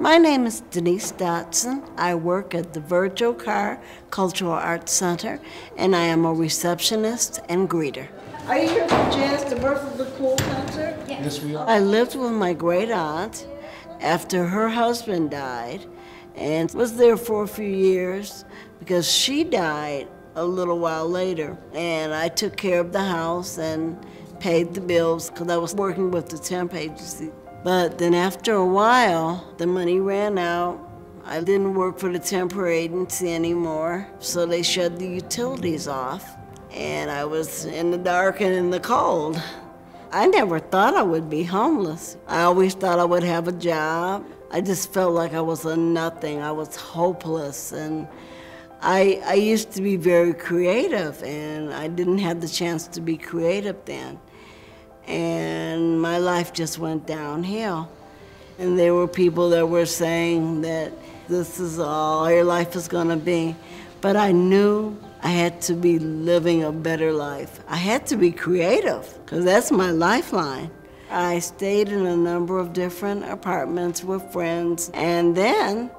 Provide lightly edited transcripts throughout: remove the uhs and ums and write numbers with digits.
My name is Denise Dotson. I work at the Virgil Carr Cultural Arts Center, and I am a receptionist and greeter. Are you here for Jazz, the Birth of the Cool concert? Yes, we are. I lived with my great aunt after her husband died and was there for a few years because she died a little while later. And I took care of the house and paid the bills because I was working with the temp agency. But then after a while, the money ran out. I didn't work for the temporary agency anymore, so they shut the utilities off. And I was in the dark and in the cold. I never thought I would be homeless. I always thought I would have a job. I just felt like I was a nothing. I was hopeless. And I used to be very creative, and I didn't have the chance to be creative then. And my life just went downhill. And there were people that were saying that this is all your life is gonna be. But I knew I had to be living a better life. I had to be creative, because that's my lifeline. I stayed in a number of different apartments with friends, and then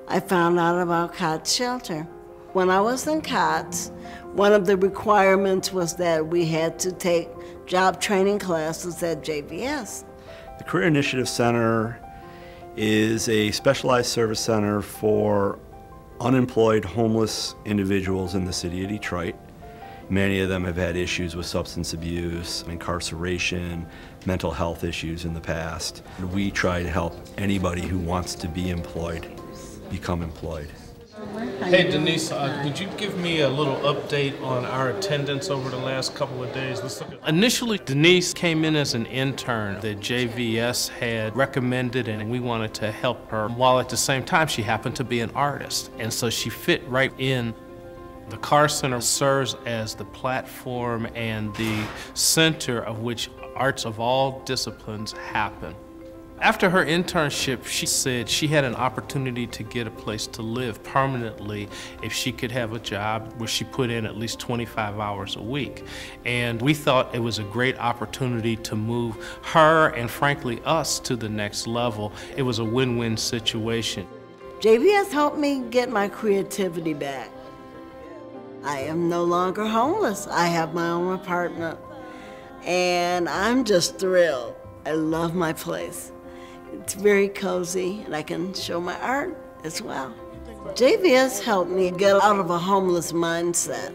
I found out about COTS Shelter. When I was in COTS, one of the requirements was that we had to take job training classes at JVS. The Career Initiative Center is a specialized service center for unemployed homeless individuals in the city of Detroit. Many of them have had issues with substance abuse, incarceration, mental health issues in the past. We try to help anybody who wants to be employed become employed. Hey Denise, could you give me a little update on our attendance over the last couple of days? Initially, Denise came in as an intern that JVS had recommended, and we wanted to help her, while at the same time she happened to be an artist, and so she fit right in. The Carr Center serves as the platform and the center of which arts of all disciplines happen. After her internship, she said she had an opportunity to get a place to live permanently if she could have a job where she put in at least 25 hours a week. And we thought it was a great opportunity to move her and frankly us to the next level. It was a win-win situation. JVS helped me get my creativity back. I am no longer homeless. I have my own apartment, and I'm just thrilled. I love my place. It's very cozy, and I can show my art as well. JVS helped me get out of a homeless mindset.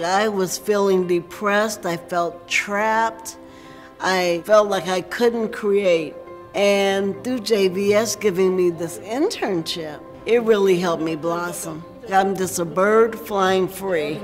I was feeling depressed. I felt trapped. I felt like I couldn't create. And through JVS giving me this internship, it really helped me blossom. I'm just a bird flying free.